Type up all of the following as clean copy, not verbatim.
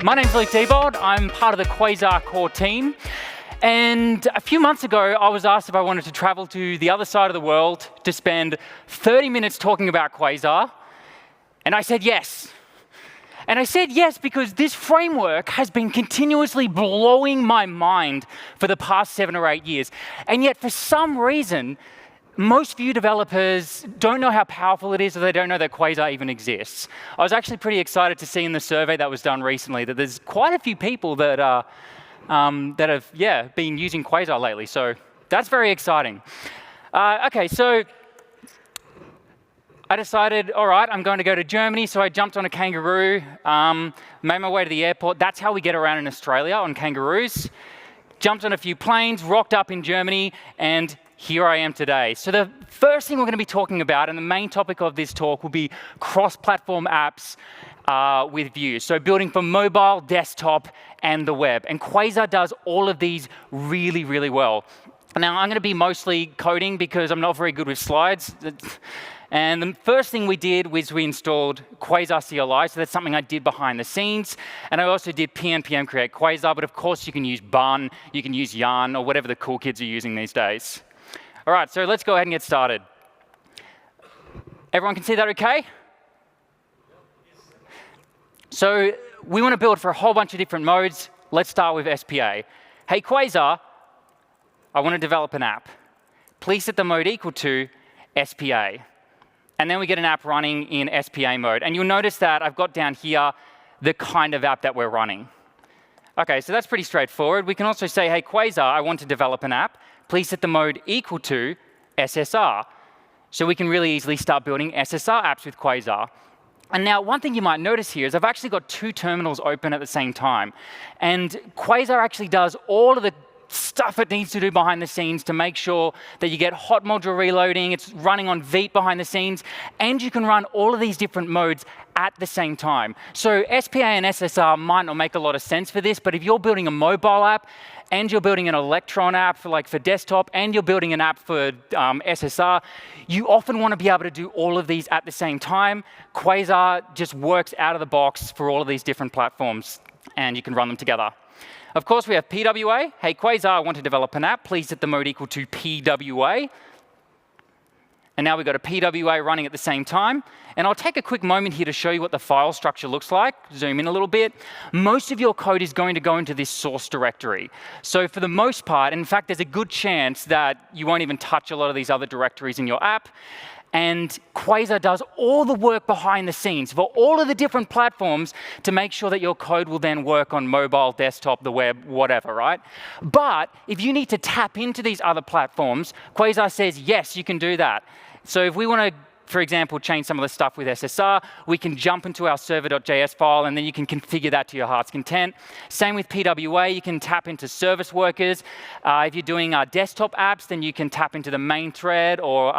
My name's Diebold. I'm part of the Quasar core team. And a few months ago, I was asked if I wanted to travel to the other side of the world to spend 30 minutes talking about Quasar. And I said yes. And I said yes because this framework has been continuously blowing my mind for the past 7 or 8 years. And yet, for some reason, most Vue developers don't know how powerful it is, or they don't know that Quasar even exists. I was actually pretty excited to see in the survey that was done recently that there's quite a few people that have been using Quasar lately. So that's very exciting. OK, so I decided, all right, I'm going to go to Germany. So I jumped on a kangaroo, made my way to the airport. That's how we get around in Australia, on kangaroos. Jumped on a few planes, rocked up in Germany, and here I am today. So the first thing we're going to be talking about, and the main topic of this talk, will be cross-platform apps with Vue. So building for mobile, desktop, and the web. And Quasar does all of these really, really well. Now, I'm going to be mostly coding because I'm not very good with slides. And the first thing we did was we installed Quasar CLI. So that's something I did behind the scenes. And I also did npm create Quasar. But of course, you can use Bun, you can use Yarn, or whatever the cool kids are using these days. All right, so let's go ahead and get started. Everyone can see that OK? So we want to build for a whole bunch of different modes. Let's start with SPA. Hey, Quasar, I want to develop an app. Please set the mode equal to SPA. And then we get an app running in SPA mode. And you'll notice that I've got down here the kind of app that we're running. OK, so that's pretty straightforward. We can also say, hey, Quasar, I want to develop an app. Please set the mode equal to SSR. So we can really easily start building SSR apps with Quasar. And now, one thing you might notice here is I've actually got 2 terminals open at the same time. And Quasar actually does all of the stuff it needs to do behind the scenes to make sure that you get hot module reloading, it's running on Veep behind the scenes, and you can run all of these different modes at the same time. So SPA and SSR might not make a lot of sense for this, but if you're building a mobile app, and you're building an Electron app for desktop, and you're building an app for SSR, you often want to be able to do all of these at the same time. Quasar just works out of the box for all of these different platforms, and you can run them together. Of course, we have PWA. Hey, Quasar, I want to develop an app. Please set the mode equal to PWA. And now we've got a PWA running at the same time. And I'll take a quick moment here to show you what the file structure looks like. Zoom in a little bit. Most of your code is going to go into this source directory. So for the most part, in fact, there's a good chance that you won't even touch a lot of these other directories in your app. And Quasar does all the work behind the scenes for all of the different platforms to make sure that your code will then work on mobile, desktop, the web, whatever, right? But if you need to tap into these other platforms, Quasar says, yes, you can do that. So if we want to, for example, change some of the stuff with SSR, we can jump into our server.js file, and then you can configure that to your heart's content. Same with PWA. You can tap into service workers. If you're doing desktop apps, then you can tap into the main thread or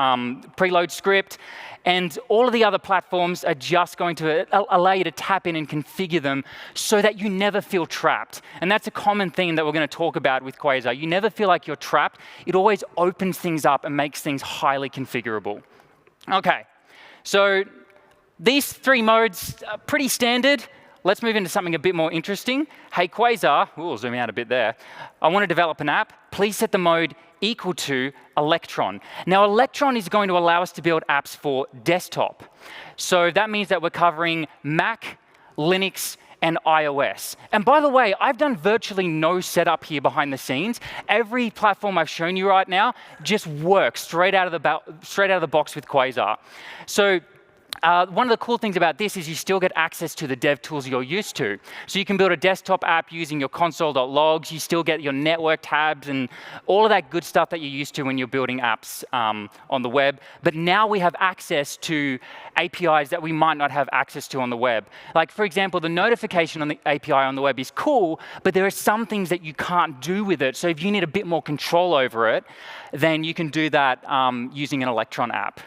preload script. And all of the other platforms are just going to allow you to tap in and configure them so that you never feel trapped. And that's a common theme that we're going to talk about with Quasar. You never feel like you're trapped. It always opens things up and makes things highly configurable. OK, so these 3 modes are pretty standard. Let's move into something a bit more interesting. Hey, Quasar, we'll zoom out a bit there. I want to develop an app. Please set the mode equal to Electron. Now, Electron is going to allow us to build apps for desktop. So that means that we're covering Mac, Linux, and iOS. And by the way, I've done virtually no setup here behind the scenes. Every platform I've shown you right now just works straight out of the box with Quasar. So one of the cool things about this is you still get access to the dev tools you're used to. So you can build a desktop app using your console.logs. You still get your network tabs and all of that good stuff that you're used to when you're building apps on the web. But now we have access to APIs that we might not have access to on the web. Like, for example, the notification on the API on the web is cool, but there are some things that you can't do with it. So if you need a bit more control over it, then you can do that using an Electron app.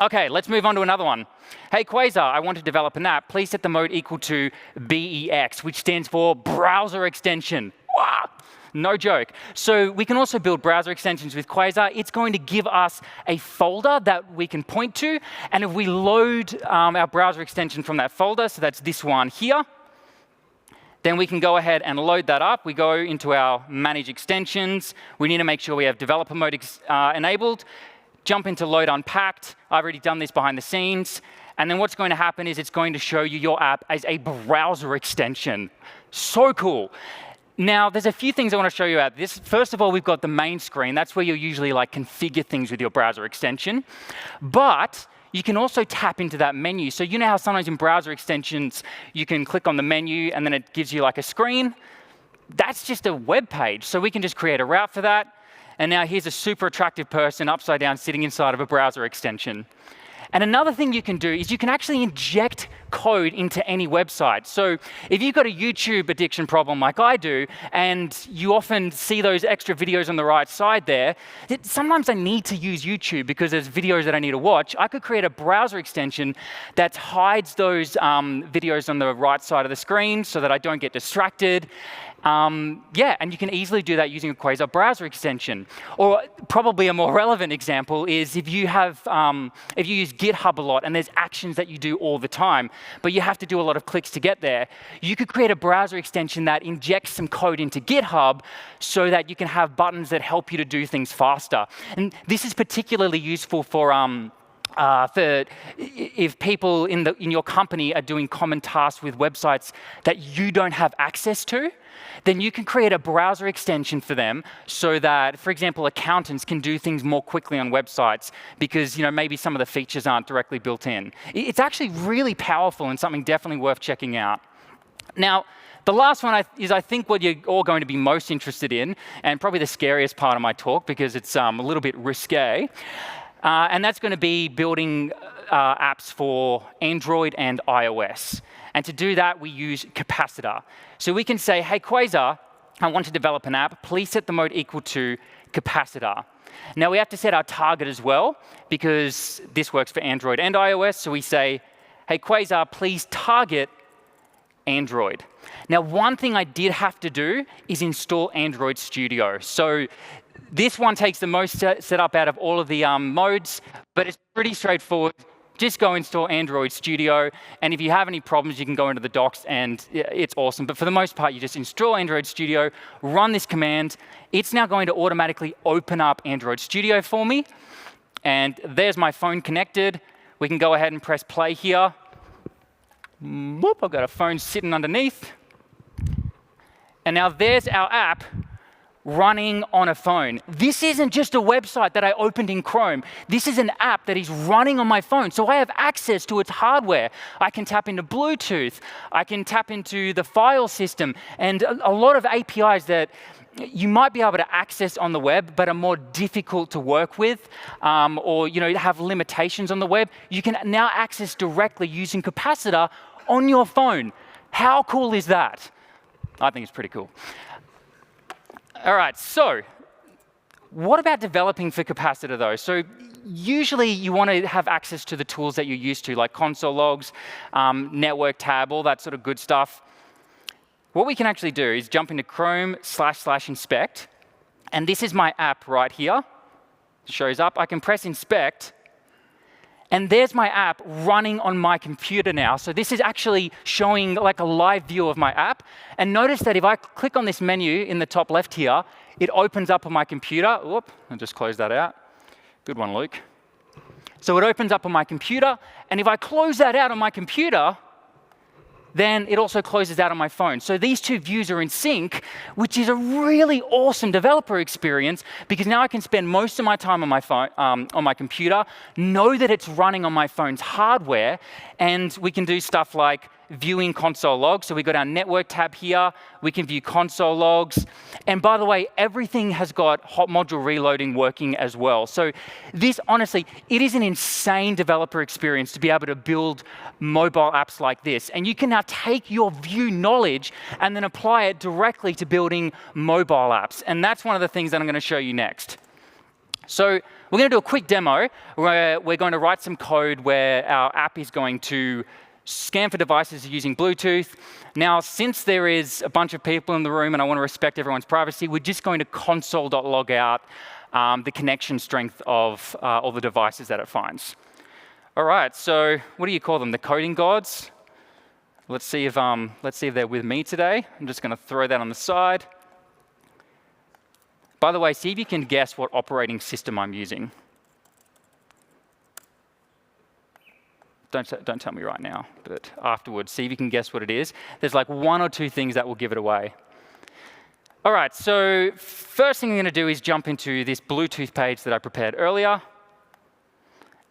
OK, let's move on to another one. Hey, Quasar, I want to develop an app. Please set the mode equal to BEX, which stands for browser extension. Wow. No joke. So we can also build browser extensions with Quasar. It's going to give us a folder that we can point to. And if we load our browser extension from that folder, so that's this one here, Then we can go ahead and load that up. We go into our Manage Extensions. We need to make sure we have Developer Mode enabled. Jump into Load Unpacked. I've already done this behind the scenes. And then what's going to happen is it's going to show you your app as a browser extension. So cool. Now, there's a few things I want to show you about this. First of all, we've got the main screen. That's where you'll usually configure things with your browser extension. But you can also tap into that menu. So you know how sometimes in browser extensions, you can click on the menu and then it gives you a screen? That's just a web page. So we can just create a route for that. And now here's a super attractive person upside down sitting inside of a browser extension. And another thing you can do is you can actually inject code into any website. So if you've got a YouTube addiction problem like I do, and you often see those extra videos on the right side there, sometimes I need to use YouTube because there's videos that I need to watch. I could create a browser extension that hides those videos on the right side of the screen so that I don't get distracted. Yeah, and you can easily do that using a Quasar browser extension. Or probably a more relevant example is if you use GitHub a lot and there's actions that you do all the time, but you have to do a lot of clicks to get there, you could create a browser extension that injects some code into GitHub so that you can have buttons that help you to do things faster. And this is particularly useful for if people in your company are doing common tasks with websites that you don't have access to, then you can create a browser extension for them so that, for example, accountants can do things more quickly on websites because maybe some of the features aren't directly built in. It's actually really powerful and something definitely worth checking out. Now, the last one is, I think, what you're all going to be most interested in, and probably the scariest part of my talk because it's a little bit risque. And that's going to be building apps for Android and iOS. And to do that, we use Capacitor. So we can say, hey, Quasar, I want to develop an app. Please set the mode equal to Capacitor. Now, we have to set our target as well, because this works for Android and iOS. So we say, hey, Quasar, please target Android. Now, one thing I did have to do is install Android Studio. So this one takes the most setup out of all of the modes, but it's pretty straightforward. Just go install Android Studio, and if you have any problems, you can go into the docs, and it's awesome. But for the most part, you just install Android Studio, run this command. It's now going to automatically open up Android Studio for me, and there's my phone connected. We can go ahead and press play here. Whoop, I've got a phone sitting underneath. And now there's our app running on a phone. This isn't just a website that I opened in Chrome. This is an app that is running on my phone. So I have access to its hardware. I can tap into Bluetooth. I can tap into the file system. And a lot of APIs that you might be able to access on the web, but are more difficult to work with, or have limitations on the web, you can now access directly using Capacitor on your phone. How cool is that? I think it's pretty cool. All right, so what about developing for Capacitor, though? So usually you want to have access to the tools that you're used to, like console logs, network tab, all that sort of good stuff. What we can actually do is jump into Chrome//inspect, and this is my app right here. It shows up. I can press inspect, and there's my app running on my computer now. So this is actually showing a live view of my app. And notice that if I click on this menu in the top left here, it opens up on my computer. Whoop, I'll just close that out. Good one, Luke. So it opens up on my computer. And if I close that out on my computer, then it also closes out on my phone. So these two views are in sync, which is a really awesome developer experience because now I can spend most of my time on my phone, on my computer, know that it's running on my phone's hardware, and we can do stuff like viewing console logs. So we've got our network tab here. We can view console logs. And by the way, everything has got hot module reloading working as well. So this, honestly, it is an insane developer experience to be able to build mobile apps like this. And you can now take your view knowledge and then apply it directly to building mobile apps. And that's one of the things that I'm going to show you next. So we're going to do a quick demo where we're going to write some code where our app is going to scan for devices using Bluetooth. Now, since there is a bunch of people in the room and I want to respect everyone's privacy, we're just going to console.log out the connection strength of all the devices that it finds. All right, so what do you call them? The coding gods? Let's see if they're with me today. I'm just going to throw that on the side. By the way, see if you can guess what operating system I'm using. Don't tell me right now, but afterwards, see if you can guess what it is. There's like 1 or 2 things that will give it away. All right, so first thing I'm going to do is jump into this Bluetooth page that I prepared earlier.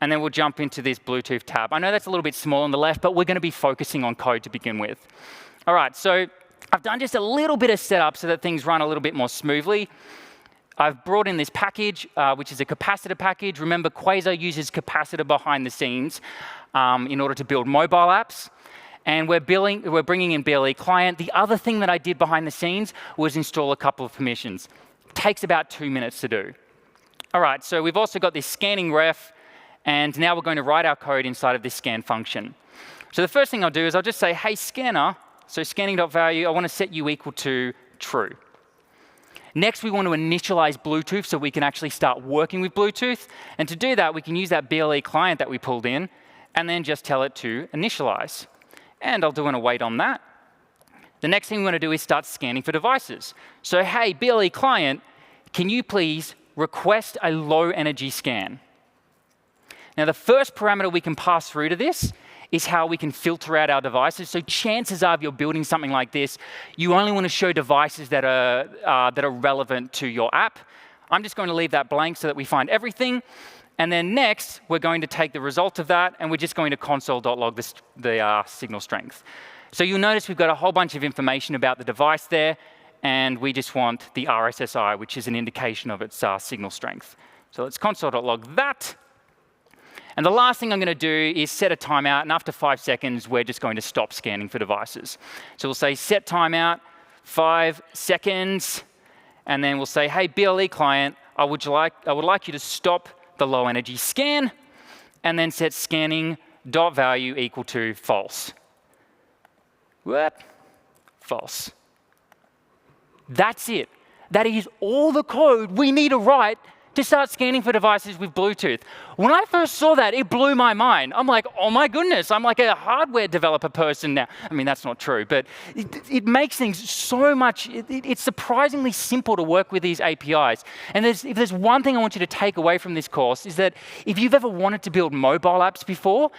And then we'll jump into this Bluetooth tab. I know that's a little bit small on the left, but we're going to be focusing on code to begin with. All right, so I've done just a little bit of setup so that things run a little bit more smoothly. I've brought in this package, which is a capacitor package. Remember, Quasar uses capacitor behind the scenes in order to build mobile apps. And we're bringing in BLE client. The other thing that I did behind the scenes was install a couple of permissions. It takes about 2 minutes to do. All right, so we've also got this scanning ref. And now we're going to write our code inside of this scan function. So the first thing I'll do is I'll just say, hey, scanner, so scanning.value, I want to set you equal to true. Next, we want to initialize Bluetooth so we can actually start working with Bluetooth. And to do that, we can use that BLE client that we pulled in and then just tell it to initialize. And I'll do an await on that. The next thing we want to do is start scanning for devices. So hey, BLE client, can you please request a low energy scan? Now, the first parameter we can pass through to this is how we can filter out our devices. So chances are, if you're building something like this, you only want to show devices that are relevant to your app. I'm just going to leave that blank so that we find everything. And then next, we're going to take the result of that, and we're just going to console.log the signal strength. So you'll notice we've got a whole bunch of information about the device there, and we just want the RSSI, which is an indication of its signal strength. So let's console.log that. And the last thing I'm going to do is set a timeout, and after 5 seconds, we're just going to stop scanning for devices. So we'll say set timeout, 5 seconds, and then we'll say, hey, BLE client, I would like you to stop the low energy scan, and then set scanning.value equal to false. What? False. That's it. That is all the code we need to write to start scanning for devices with Bluetooth. When I first saw that, it blew my mind. I'm like, oh my goodness, I'm like a hardware developer person now. I mean, that's not true, but it makes things so much, it's surprisingly simple to work with these APIs. And if there's one thing I want you to take away from this course is that if you've ever wanted to build mobile apps before,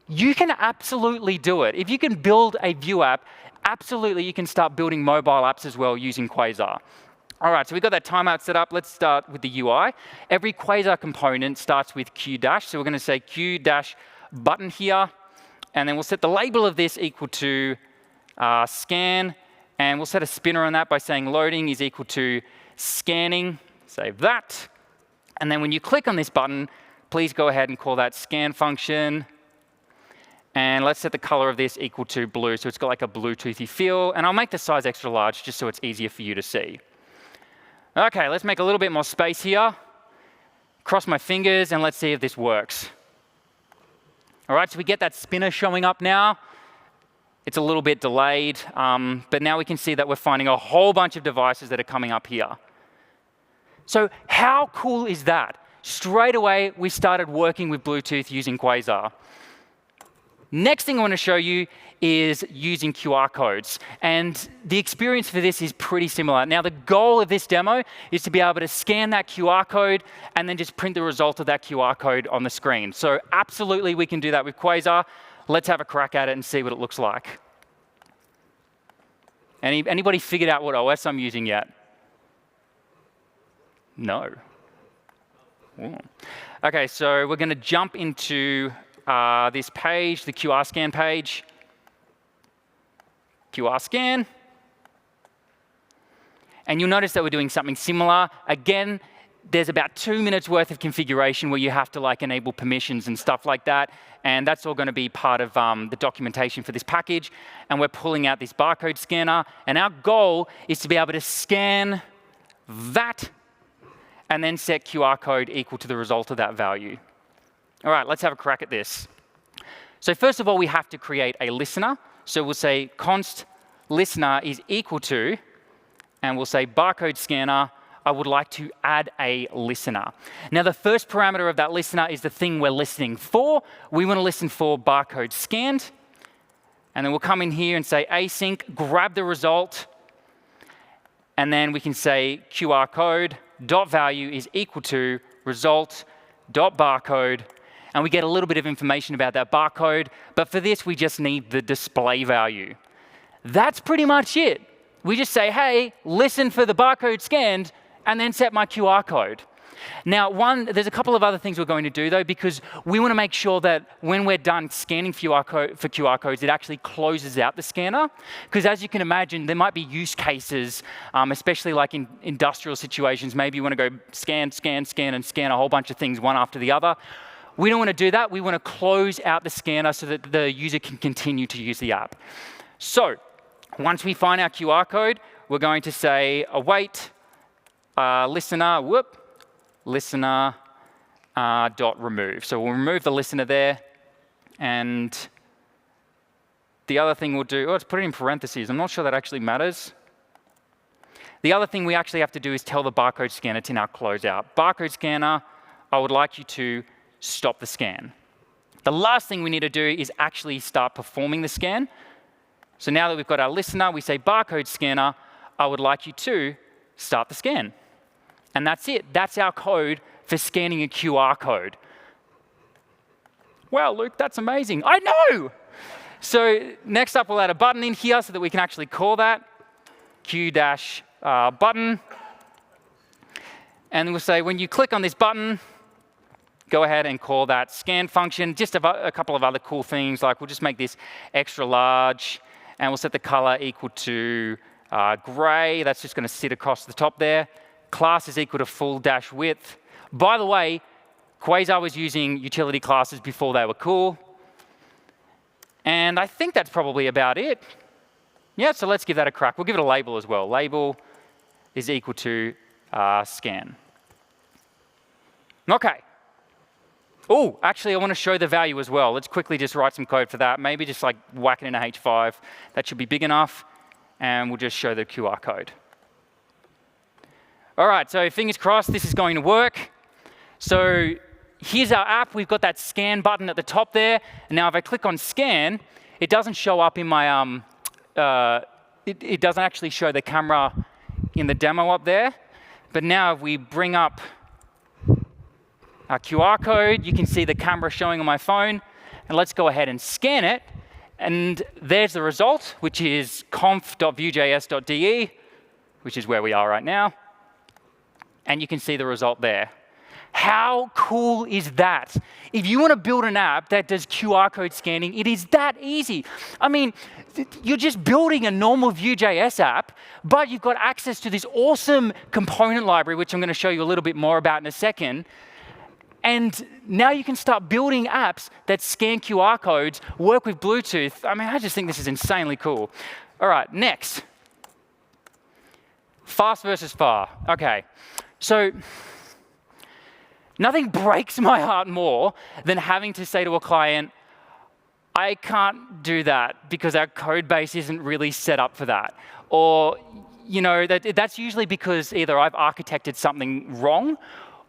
you can absolutely do it. If you can build a Vue app, absolutely you can start building mobile apps as well using Quasar. All right, so we've got that timeout set up. Let's start with the UI. Every Quasar component starts with Q dash. So we're going to say Q dash button here. And then we'll set the label of this equal to scan. And we'll set a spinner on that by saying loading is equal to scanning. Save that. And then when you click on this button, please go ahead and call that scan function. And let's set the color of this equal to blue. So it's got like a Bluetoothy feel. And I'll make the size extra large just so it's easier for you to see. OK, let's make a little bit more space here. Cross my fingers, and let's see if this works. All right, so we get that spinner showing up now. It's a little bit delayed, but now we can see that we're finding a whole bunch of devices that are coming up here. So how cool is that? Straight away, we started working with Bluetooth using Quasar. Next thing I want to show you is using QR codes. And the experience for this is pretty similar. Now, the goal of this demo is to be able to scan that QR code and then just print the result of that QR code on the screen. So absolutely, we can do that with Quasar. Let's have a crack at it and see what it looks like. Anybody figured out what OS I'm using yet? No. Ooh. OK, so we're going to jump into this page, the QR scan page. QR scan. And you'll notice that we're doing something similar. Again, there's about 2 minutes worth of configuration where you have to like enable permissions and stuff like that. And that's all going to be part of the documentation for this package. And we're pulling out this barcode scanner. And our goal is to be able to scan that and then set QR code equal to the result of that value. All right, let's have a crack at this. So first of all, we have to create a listener. So we'll say const listener is equal to, and we'll say barcode scanner, I would like to add a listener. Now, the first parameter of that listener is the thing we're listening for. We want to listen for barcode scanned. And then we'll come in here and say async, grab the result, and then we can say QR code dot value is equal to result dot barcode, and we get a little bit of information about that barcode, but for this we just need the display value. That's pretty much it. We just say, hey, listen for the barcode scanned, and then set my QR code. Now, there's a couple of other things we're going to do, though, because we want to make sure that when we're done scanning for QR codes, it actually closes out the scanner. Because as you can imagine, there might be use cases, especially like in industrial situations. Maybe you want to go scan, scan, scan, and scan a whole bunch of things one after the other. We don't want to do that. We want to close out the scanner so that the user can continue to use the app. So once we find our QR code, we're going to say await listener dot remove. So we'll remove the listener there. And the other thing we'll do, let's put it in parentheses. I'm not sure that actually matters. The other thing we actually have to do is tell the barcode scanner to now close out. Barcode scanner, I would like you to stop the scan. The last thing we need to do is actually start performing the scan. So now that we've got our listener, we say barcode scanner, I would like you to start the scan. And that's it. That's our code for scanning a QR code. Wow, Luke, that's amazing. I know! So next up, we'll add a button in here so that we can actually call that Q-button. And we'll say, when you click on this button, go ahead and call that scan function. Just a couple of other cool things, like we'll just make this extra large, and we'll set the color equal to gray. That's just going to sit across the top there. Class is equal to full dash width. By the way, Quasar was using utility classes before they were cool. And I think that's probably about it. Yeah, so let's give that a crack. We'll give it a label as well. Label is equal to scan. OK. Oh, actually, I want to show the value as well. Let's quickly just write some code for that. Maybe just like whack it in a H5. That should be big enough. And we'll just show the QR code. All right, so fingers crossed this is going to work. So here's our app. We've got that scan button at the top there. And now if I click on scan, it doesn't show up in my, it doesn't actually show the camera in the demo up there. But now if we bring up our QR code, you can see the camera showing on my phone. And let's go ahead and scan it. And there's the result, which is conf.vue.js.de, which is where we are right now. And you can see the result there. How cool is that? If you want to build an app that does QR code scanning, it is that easy. I mean, you're just building a normal Vue.js app, but you've got access to this awesome component library, which I'm going to show you a little bit more about in a second. And now you can start building apps that scan QR codes, work with Bluetooth. I mean, I just think this is insanely cool. All right, next. Fast versus far. OK. So nothing breaks my heart more than having to say to a client, I can't do that because our code base isn't really set up for that. Or, you know, that's usually because either I've architected something wrong,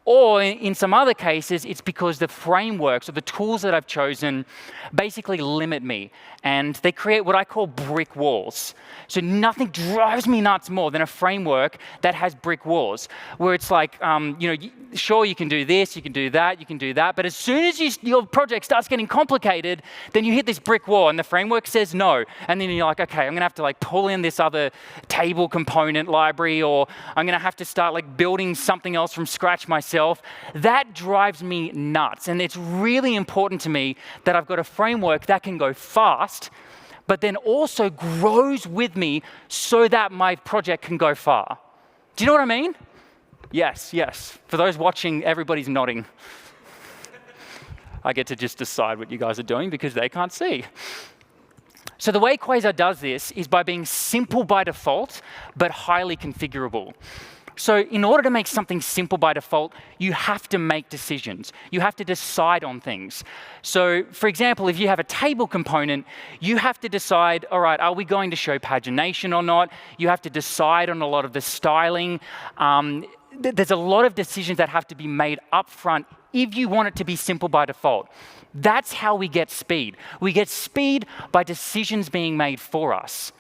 or in some other cases, it's because the frameworks or the tools that I've chosen basically limit me. And they create what I call brick walls. So nothing drives me nuts more than a framework that has brick walls, where it's like, you know, sure, you can do this, you can do that, you can do that. But as soon as your project starts getting complicated, then you hit this brick wall and the framework says no. And then you're like, OK, I'm going to have to like pull in this other table component library, or I'm going to have to start like building something else from scratch myself. That drives me nuts. And it's really important to me that I've got a framework that can go fast, but then also grows with me so that my project can go far. Do you know what I mean? Yes, yes. For those watching, everybody's nodding. I get to just decide what you guys are doing because they can't see. So the way Quasar does this is by being simple by default, but highly configurable. So in order to make something simple by default, you have to make decisions. You have to decide on things. So for example, if you have a table component, you have to decide, all right, are we going to show pagination or not? You have to decide on a lot of the styling. there's a lot of decisions that have to be made up front if you want it to be simple by default. That's how we get speed. We get speed by decisions being made for us.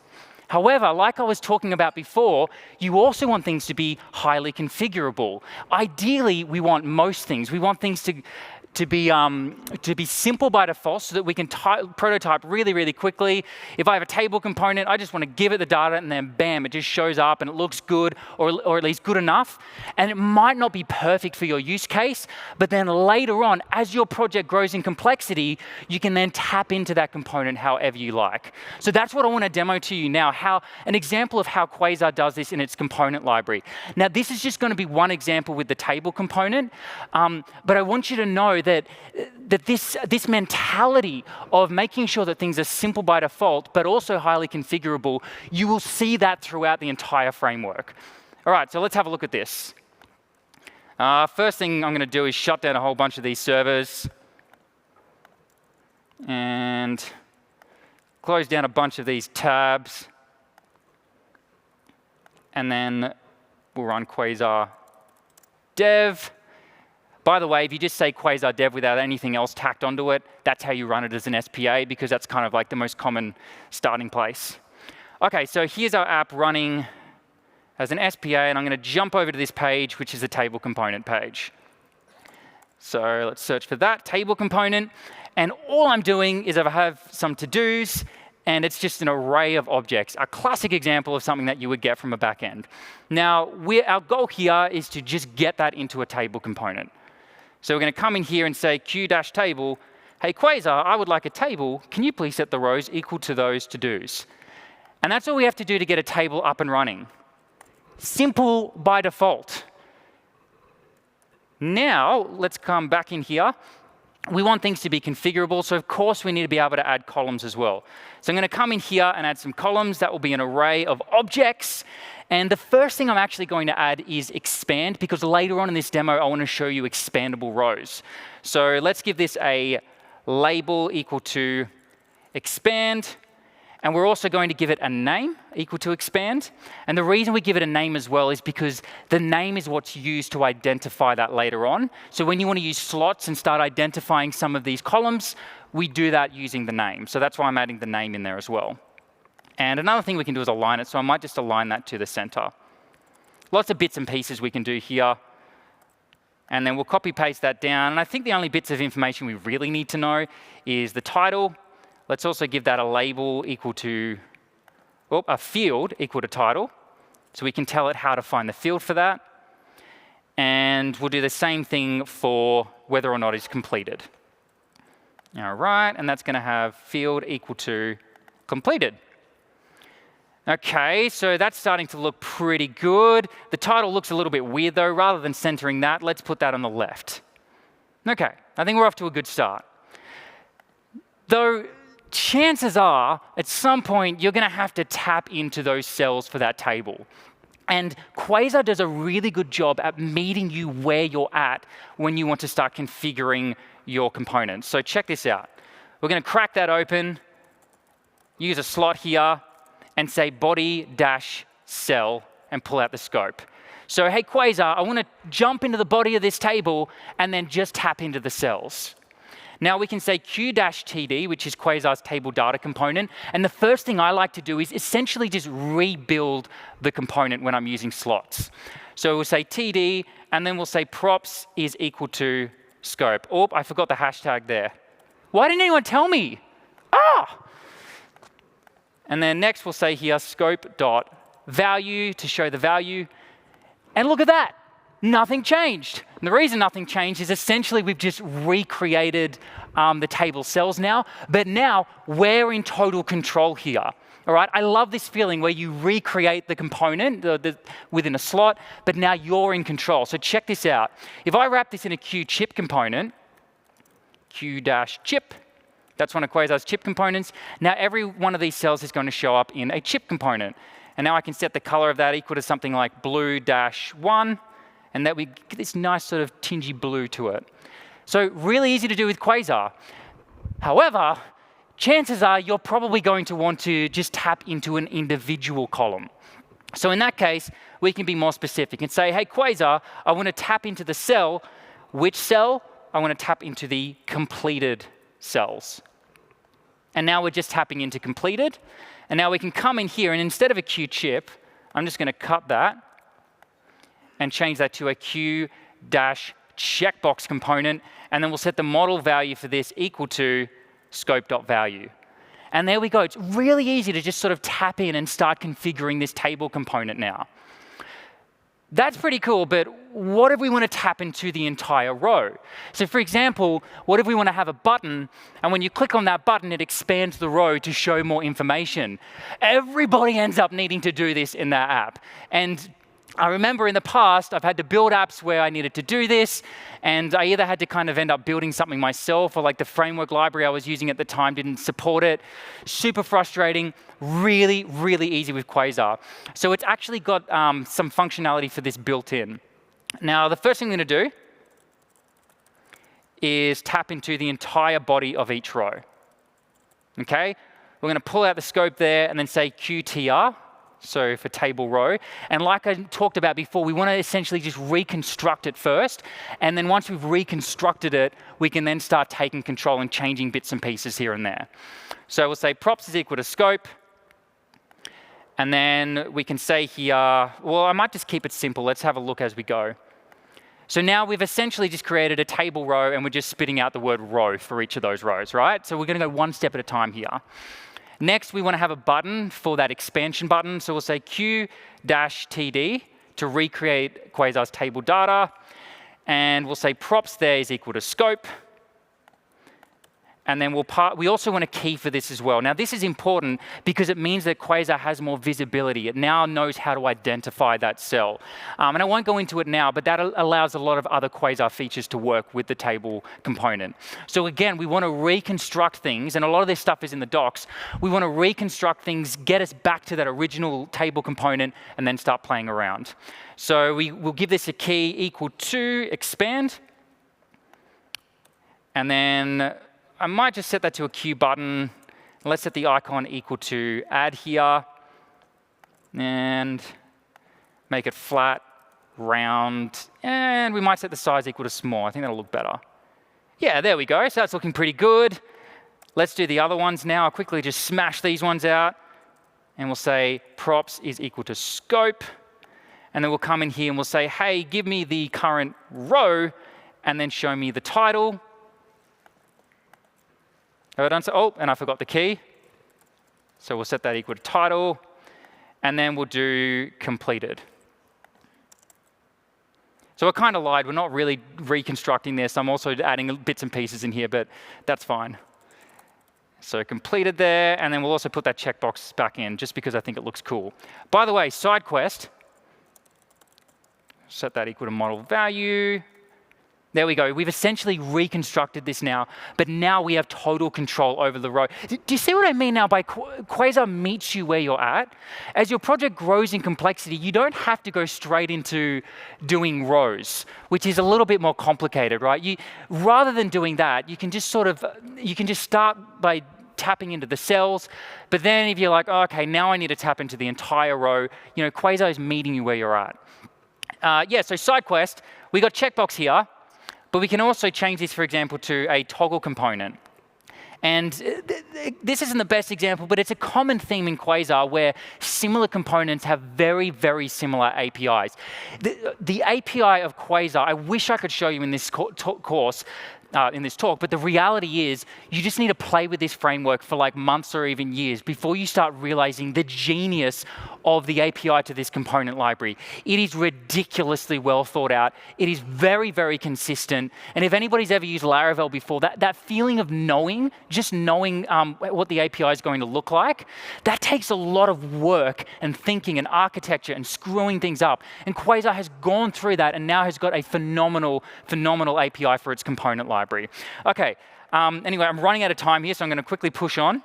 However, like I was talking about before, you also want things to be highly configurable. Ideally, we want most things. We want things to be simple by default so that we can prototype really, really quickly. If I have a table component, I just want to give it the data and then bam, it just shows up and it looks good, or at least good enough. And it might not be perfect for your use case, but then later on, as your project grows in complexity, you can then tap into that component however you like. So that's what I want to demo to you now, an example of how Quasar does this in its component library. Now, this is just going to be one example with the table component, but I want you to know that this mentality of making sure that things are simple by default, but also highly configurable, you will see that throughout the entire framework. All right, so let's have a look at this. First thing I'm going to do is shut down a whole bunch of these servers and close down a bunch of these tabs. And then we'll run Quasar dev. By the way, if you just say Quasar dev without anything else tacked onto it, that's how you run it as an SPA, because that's kind of like the most common starting place. OK, so here's our app running as an SPA, and I'm going to jump over to this page, which is the table component page. So let's search for that table component. And all I'm doing is I have some to-dos, and it's just an array of objects, a classic example of something that you would get from a backend. Now, our goal here is to just get that into a table component. So we're going to come in here and say q-table, hey, Quasar, I would like a table. Can you please set the rows equal to those to-dos? And that's all we have to do to get a table up and running. Simple by default. Now, let's come back in here. We want things to be configurable, so of course we need to be able to add columns as well. So I'm going to come in here and add some columns. That will be an array of objects. And the first thing I'm actually going to add is expand, because later on in this demo, I want to show you expandable rows. So let's give this a label equal to expand. And we're also going to give it a name equal to expand. And the reason we give it a name as well is because the name is what's used to identify that later on. So when you want to use slots and start identifying some of these columns, we do that using the name. So that's why I'm adding the name in there as well. And another thing we can do is align it. So I might just align that to the center. Lots of bits and pieces we can do here. And then we'll copy paste that down. And I think the only bits of information we really need to know is the title. Let's also give that a label equal to, a field equal to title. So we can tell it how to find the field for that. And we'll do the same thing for whether or not it's completed. All right, and that's going to have field equal to completed. OK, so that's starting to look pretty good. The title looks a little bit weird, though. Rather than centering that, let's put that on the left. OK, I think we're off to a good start. Though chances are, at some point, you're going to have to tap into those cells for that table. And Quasar does a really good job at meeting you where you're at when you want to start configuring your components. So check this out. We're going to crack that open, use a slot here, and say body-cell, and pull out the scope. So hey, Quasar, I want to jump into the body of this table and then just tap into the cells. Now we can say q-td, which is Quasar's table data component. And the first thing I like to do is essentially just rebuild the component when I'm using slots. So we'll say td, and then we'll say props is equal to scope. Oh, I forgot the hashtag there. Why didn't anyone tell me? And then next we'll say here scope.value to show the value. And look at that. Nothing changed. And the reason nothing changed is essentially we've just recreated the table cells now. But now we're in total control here. All right, I love this feeling where you recreate the component within a slot, but now you're in control. So check this out. If I wrap this in a q-chip component, q-chip, that's one of Quasar's chip components. Now every one of these cells is going to show up in a chip component. And now I can set the color of that equal to something like blue-1, and that we get this nice sort of tingy blue to it. So really easy to do with Quasar. However, chances are you're probably going to want to just tap into an individual column. So in that case, we can be more specific and say, hey, Quasar, I want to tap into the cell. Which cell? I want to tap into the completed cells. And now we're just tapping into completed. And now we can come in here, and instead of a Q chip, I'm just going to cut that and change that to a Q-checkbox component. And then we'll set the model value for this equal to scope.value. And there we go. It's really easy to just sort of tap in and start configuring this table component now. That's pretty cool, but what if we want to tap into the entire row? So for example, what if we want to have a button, and when you click on that button, it expands the row to show more information? Everybody ends up needing to do this in that app. And I remember in the past, I've had to build apps where I needed to do this, and I either had to kind of end up building something myself, or like the framework library I was using at the time didn't support it. Super frustrating, really, really easy with Quasar. So it's actually got some functionality for this built in. Now, the first thing I'm going to do is tap into the entire body of each row. Okay? We're going to pull out the scope there and then say QTR. So for table row. And like I talked about before, we want to essentially just reconstruct it first. And then once we've reconstructed it, we can then start taking control and changing bits and pieces here and there. So we'll say props is equal to scope. And then we can say here, well, I might just keep it simple. Let's have a look as we go. So now we've essentially just created a table row, and we're just spitting out the word row for each of those rows, right? So we're going to go one step at a time here. Next, we want to have a button for that expansion button. So we'll say Q-TD to recreate Quasar's table data. And we'll say props there is equal to scope. And then we also want a key for this as well. Now, this is important because it means that Quasar has more visibility. It now knows how to identify that cell. And I won't go into it now, but that allows a lot of other Quasar features to work with the table component. So again, we want to reconstruct things, and a lot of this stuff is in the docs. We want to reconstruct things, get us back to that original table component, and then start playing around. So we'll give this a key equal to expand. And then I might just set that to a Q button. Let's set the icon equal to add here. And make it flat, round. And we might set the size equal to small. I think that'll look better. Yeah, there we go. So that's looking pretty good. Let's do the other ones now. I'll quickly just smash these ones out. And we'll say props is equal to scope. And then we'll come in here and we'll say, hey, give me the current row, and then show me the title. Oh, and I forgot the key. So we'll set that equal to title. And then we'll do completed. So I kind of lied. We're not really reconstructing this. I'm also adding bits and pieces in here, but that's fine. So completed there. And then we'll also put that checkbox back in, just because I think it looks cool. By the way, side quest. Set that equal to model value. There we go. We've essentially reconstructed this now, but now we have total control over the row. Do you see what I mean now by Quasar meets you where you're at? As your project grows in complexity, you don't have to go straight into doing rows, which is a little bit more complicated, right? Rather than doing that, you can just start by tapping into the cells, but then if you're like, oh, okay, now I need to tap into the entire row, Quasar is meeting you where you're at. So side quest, we got checkbox here. But we can also change this, for example, to a toggle component. And this isn't the best example, but it's a common theme in Quasar where similar components have very, very similar APIs. The API of Quasar, I wish I could show you in this course, in this talk, but the reality is you just need to play with this framework for like months or even years before you start realizing the genius of the API to this component library. It is ridiculously well thought out. It is very, very consistent. And if anybody's ever used Laravel before, that feeling of knowing, just knowing what the API is going to look like, that takes a lot of work and thinking and architecture and screwing things up. And Quasar has gone through that and now has got a phenomenal, phenomenal API for its component library. Okay, anyway, I'm running out of time here, so I'm going to quickly push on.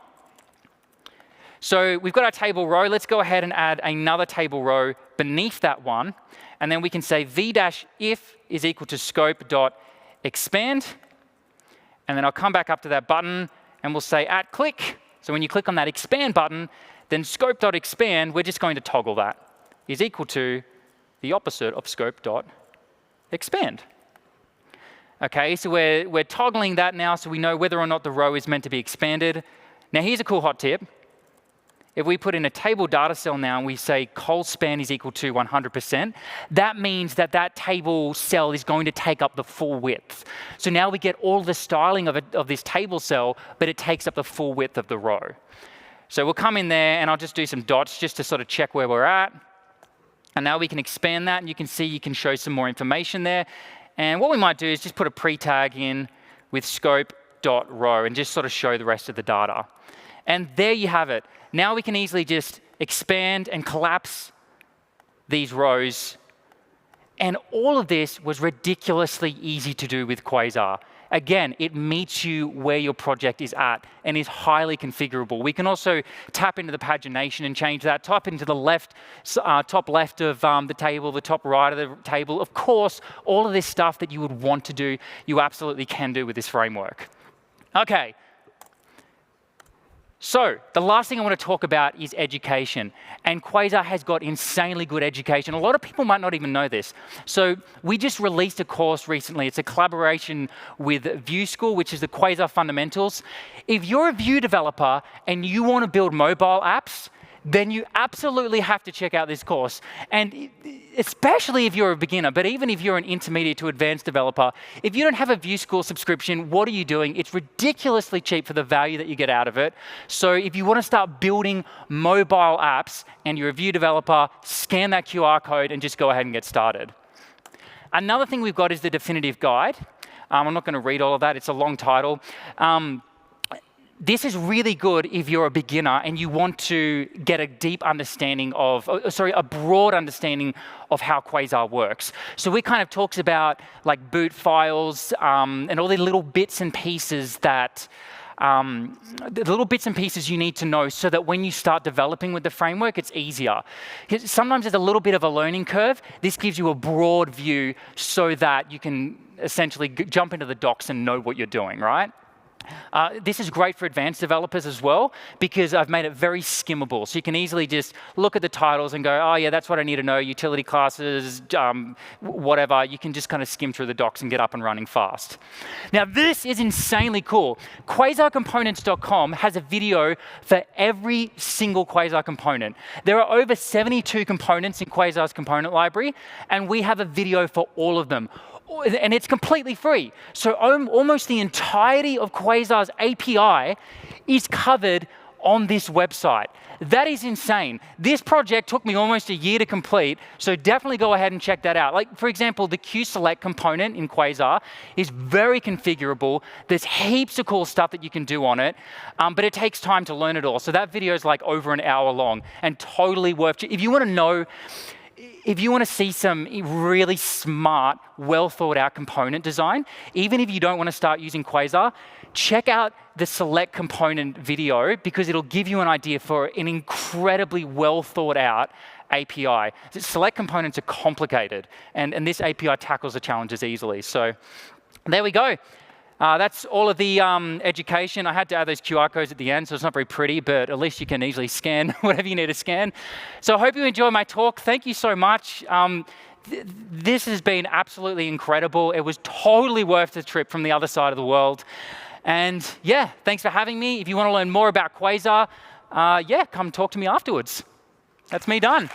So we've got our table row. Let's go ahead and add another table row beneath that one. And then we can say v-if is equal to scope.expand. And then I'll come back up to that button, and we'll say @click. So when you click on that expand button, then scope.expand, we're just going to toggle that. is equal to the opposite of scope.expand. Okay, so we're toggling that now so we know whether or not the row is meant to be expanded. Now here's a cool hot tip. If we put in a table data cell now and we say col span is equal to 100%, that means that that table cell is going to take up the full width. So now we get all the styling of this table cell, but it takes up the full width of the row. So we'll come in there and I'll just do some dots just to sort of check where we're at. And now we can expand that and you can see you can show some more information there. And what we might do is just put a pre-tag in with scope.row and just sort of show the rest of the data. And there you have it. Now we can easily just expand and collapse these rows. And all of this was ridiculously easy to do with Quasar. Again, it meets you where your project is at and is highly configurable. We can also tap into the pagination and change that, tap into the left, top left of the table, the top right of the table. Of course, all of this stuff that you would want to do, you absolutely can do with this framework. Okay. So the last thing I want to talk about is education. And Quasar has got insanely good education. A lot of people might not even know this. So we just released a course recently. It's a collaboration with Vue School, which is the Quasar Fundamentals. If you're a Vue developer and you want to build mobile apps, then you absolutely have to check out this course. And especially if you're a beginner, but even if you're an intermediate to advanced developer, if you don't have a Vue School subscription, what are you doing? It's ridiculously cheap for the value that you get out of it. So if you want to start building mobile apps and you're a Vue developer, scan that QR code and just go ahead and get started. Another thing we've got is the definitive guide. I'm not going to read all of that. It's a long title. This is really good if you're a beginner and you want to get a deep understanding of, a broad understanding of how Quasar works. So it kind of talks about like boot files and all the little bits and pieces that, you need to know so that when you start developing with the framework, it's easier. Sometimes there's a little bit of a learning curve. This gives you a broad view so that you can essentially jump into the docs and know what you're doing, right? This is great for advanced developers as well because I've made it very skimmable. So you can easily just look at the titles and go, oh yeah, that's what I need to know, utility classes, whatever. You can just kind of skim through the docs and get up and running fast. Now this is insanely cool. QuasarComponents.com has a video for every single Quasar component. There are over 72 components in Quasar's component library, and we have a video for all of them. And it's completely free. So almost the entirety of Quasar's API is covered on this website. That is insane. This project took me almost a year to complete, so definitely go ahead and check that out. Like, for example, the QSelect component in Quasar is very configurable. There's heaps of cool stuff that you can do on it, but it takes time to learn it all. So that video is like over an hour long and totally worth it. If you want to know, if you want to see some really smart, well-thought-out component design, even if you don't want to start using Quasar, check out the select component video because it'll give you an idea for an incredibly well-thought-out API. Select components are complicated, and this API tackles the challenges easily. So there we go. That's all of the education. I had to add those QR codes at the end, so it's not very pretty, but at least you can easily scan whatever you need to scan. So I hope you enjoyed my talk. Thank you so much. This has been absolutely incredible. It was totally worth the trip from the other side of the world. And yeah, thanks for having me. If you want to learn more about Quasar, yeah, come talk to me afterwards. That's me done.